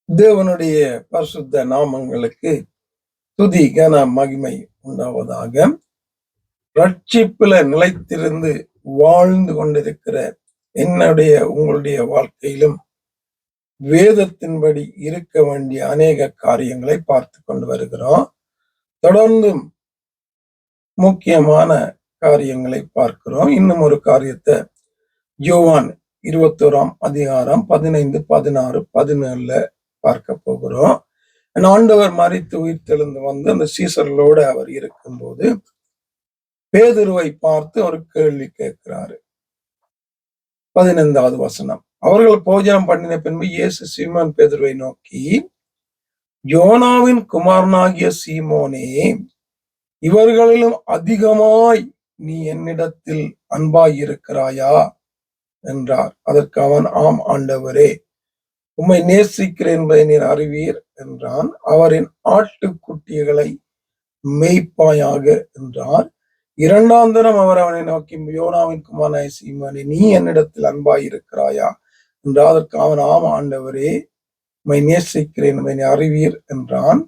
தேவனுடைய பரிசுத்த நாமங்களுக்கு துதி கன மகிமை உண்டாவதாக. ரட்சிப்புல நிலைத்திருந்து வாழ்ந்து கொண்டிருக்கிற என்னுடைய உங்களுடைய வாழ்க்கையிலும் வேதத்தின்படி இருக்க வேண்டிய அநேக காரியங்களை பார்த்து கொண்டு வருகிறோம். தொடர்ந்தும் முக்கியமான காரியங்களை பார்க்கிறோம். இன்னும் ஒரு காரியத்தை யோவான் 21ஆம் அதிகாரம் 15, 16, 17 பார்க்க போகிறோம். ஆண்டவர் மரித்து உயிர்த்தெழுந்து வந்து அந்த சீசர்களோடு அவர் இருக்கும்போது பேதுருவை பார்த்து ஒரு கேள்வி கேட்கிறாரு. 15வது வசனம். அவர்கள் போஜனம் பண்ணின பின்பு இயேசு சீமோன் பேதுருவை நோக்கி, யோனாவின் குமாரனாகிய சீமோனே, இவர்களிலும் அதிகமாய் நீ என்னிடத்தில் அன்பாய் இருக்கிறாயா என்றார். அதற்கு அவன், ஆம் ஆண்டவரே, உம்மை நேசிக்கிறேன் என்பதை நீர் அறிவீர் என்றான். அவரின் ஆட்டுக்குட்டிகளை மேய்ப்பாயாக என்றார். இரண்டாம் தரம் அவர் அவனை நோக்கி, யோனாவின் குமாரனாகிய சீமோனே, நீ என்னிடத்தில் அன்பாய் இருக்கிறாயா என்றார். அதற்கு அவன், ஆம் ஆண்டவரே, உம்மை நேசிக்கிறேன் என்பதை நீர் அறிவீர் என்றான்.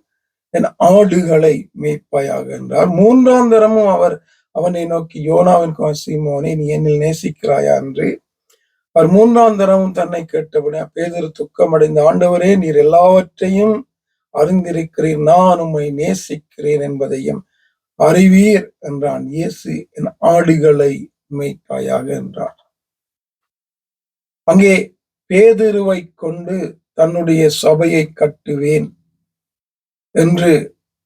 என் ஆடுகளை மேய்ப்பாயாக என்றார். மூன்றாம் தரமும் அவர் அவனை நோக்கி, யோனாவின் குமாரனாகிய சீமோனே, நீ என்னில் நேசிக்கிறாயா என்று அவர் மூன்றாம் தரமும் தன்னை கேட்டபடி பேதுரு துக்கமடைந்த, ஆண்டவரே, நீர் எல்லாவற்றையும் அறிந்திருக்கிறீர், நான் உம்மை நேசிக்கிறேன் என்பதையும் அறிவீர் என்றான். இயேசு, என் ஆடுகளை மேய்ப்பாயாக என்றார். அங்கே பேதுருவை கொண்டு தன்னுடைய சபையை கட்டுவேன் என்று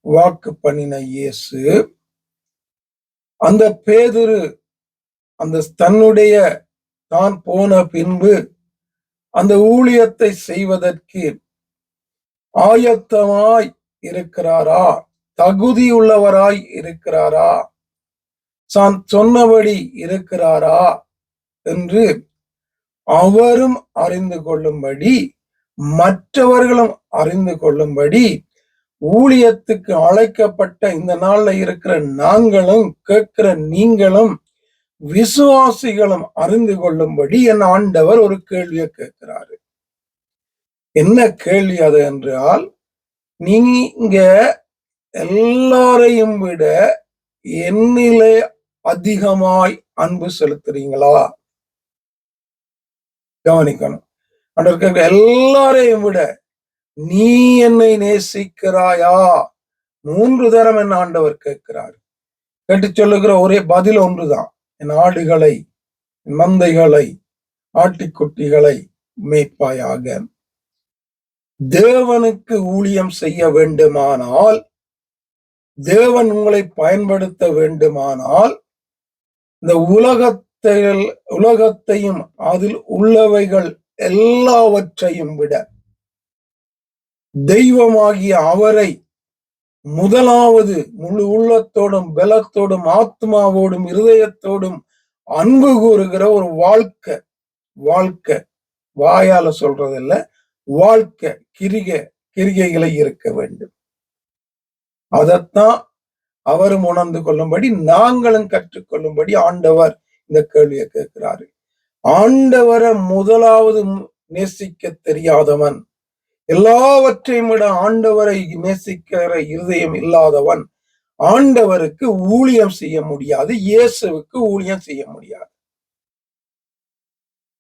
வாக்கு பண்ணின இயேசு, அந்த பேதுரு அந்த தன்னுடைய தான் போன பின்பு அந்த ஊழியத்தை செய்வதற்கு ஆயத்தமாய் இருக்கிறாரா, தகுதியுள்ளவராய் இருக்கிறாரா, தான் சொன்னபடி இருக்கிறாரா என்று அவரும் அறிந்து கொள்ளும்படி, மற்றவர்களும் அறிந்து கொள்ளும்படி, ஊழியத்துக்கு அழைக்கப்பட்ட இந்த நாள்ல இருக்கிற நாங்களும், கேட்கிற நீங்களும், விசுவாசிகளும் அறிந்து கொள்ளும்படி என் ஆண்டவர் ஒரு கேள்வியை கேட்கிறாரு. என்ன கேள்வி அது என்றால், நீங்க எல்லாரையும் விட என்னிலே அதிகமாய் அன்பு செலுத்துறீங்களா? கவனிக்கணும். ஆண்டவர் எல்லாரையும் விட நீ என்னை நேசிக்கிறாயா? 3 தரம் என் ஆண்டவர் கேட்கிறார். கேட்டு சொல்லுகிற ஒரே பதில் ஒன்றுதான், என் ஆடுகளை, என் மந்தைகளை, ஆட்டிக்குட்டிகளை மேய்ப்பாயாக. தேவனுக்கு ஊழியம் செய்ய வேண்டுமானால், தேவன் உங்களை பயன்படுத்த வேண்டுமானால், இந்த உலகத்தையும் அதில் உள்ளவைகள் எல்லாவற்றையும் விட தெய்வமாகிய அவரை முதலாவது முழு உள்ளத்தோடும், பலத்தோடும், ஆத்மாவோடும், இருதயத்தோடும் அன்பு கூறுகிற ஒரு வாழ்க்கை வாயால சொல்றதில்ல, வாழ்க்கை கிரிகைகளை இருக்க வேண்டும். அதத்தான் அவரும் உணர்ந்து கொள்ளும்படி, நாங்களும் கற்றுக்கொள்ளும்படி ஆண்டவர் இந்த கேள்வியை கேட்கிறாரு. ஆண்டவரை முதலாவது நேசிக்க தெரியாதவன், எல்லாவற்றையும் விட ஆண்டவரை நேசிக்கிற இருதயம் இல்லாதவன் ஆண்டவருக்கு ஊழியம் செய்ய முடியாது, இயேசுவுக்கு ஊழியம் செய்ய முடியாது.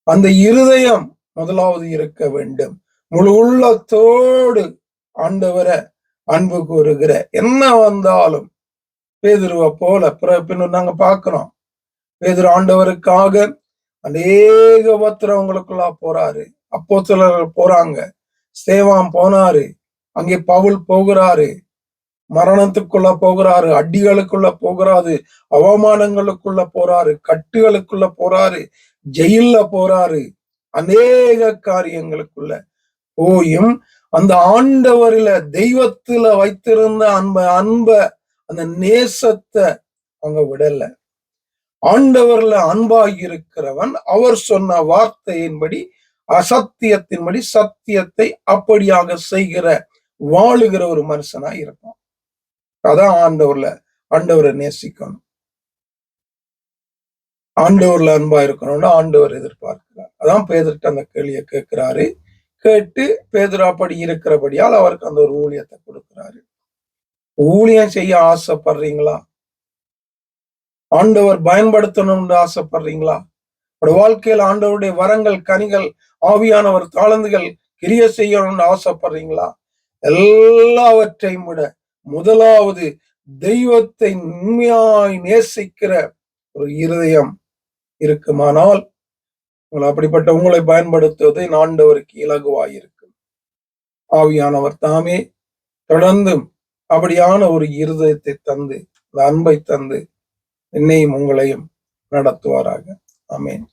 அந்த இருதயம் முதலாவது இருக்க வேண்டும். முழு உள்ளத்தோடு ஆண்டவரை அன்பு கூறுகிற, என்ன வந்தாலும் பேதுருவை போல பின்னர் நாங்க பார்க்கிறோம். பேதுரு ஆண்டவருக்காக அநேக உபத்திரவங்களுக்குள்ளா போறாரு. அப்போஸ்தலர்கள் போறாங்க, ஸ்தேவான் போனாரு, அங்கே பவுல் போகிறாரு, மரணத்துக்குள்ள போகிறாரு, அடிகளுக்குள்ள போகிறாரு, அவமானங்களுக்குள்ள போறாரு, கட்டுகளுக்குள்ள போறாரு, ஜெயில்ல போறாரு, அநேக காரியங்களுக்குள்ள போயும் அந்த ஆண்டவரில, தெய்வத்துல வைத்திருந்த அன்ப அந்த நேசத்தை அவங்க விடல. ஆண்டவர்ல அன்பாகி இருக்கிறவன் அவர் சொன்ன வார்த்தையின்படி, அசத்தியத்தின்படி சத்தியத்தை அப்படியாக செய்கிற, வாழுகிற ஒரு மனுஷனா இருப்பான். அதான் ஆண்டவரை நேசிக்கணும், ஆண்டவர்ல அன்பா இருக்கணும்னு ஆண்டவர் எதிர்பார்க்கிறார். அதான் பேதுருட்ட அந்த கேள்வியை கேட்கிறாரு. கேட்டு பேதுரு அப்படி இருக்கிறபடியால் அவருக்கு அந்த ஒரு ஊழியத்தை கொடுக்கிறாரு. ஊழியம் செய்ய ஆசைப்படுறீங்களா? ஆண்டவர் பயன்படுத்தணும்னு ஆசைப்படுறீங்களா? வாழ்க்கையில் ஆண்டவருடைய வரங்கள், கனிகள், ஆவியானவர் தாளந்துகள் கிரிய செய்யணும்னு ஆசைப்படுறீங்களா? எல்லாவற்றையும் விட முதலாவது தெய்வத்தை உண்மையாய் நேசிக்கிற ஒரு இருதயம் இருக்குமானால் அப்படிப்பட்ட உங்களை பயன்படுத்துவது ஆண்டவருக்கு இலகுவாயிருக்கும். ஆவியானவர் தாமே தொடர்ந்தும் அப்படியான ஒரு இருதயத்தை தந்து, அன்பை தந்து என்னையும் உங்களையும் நடத்துவாராக. ஆமென்.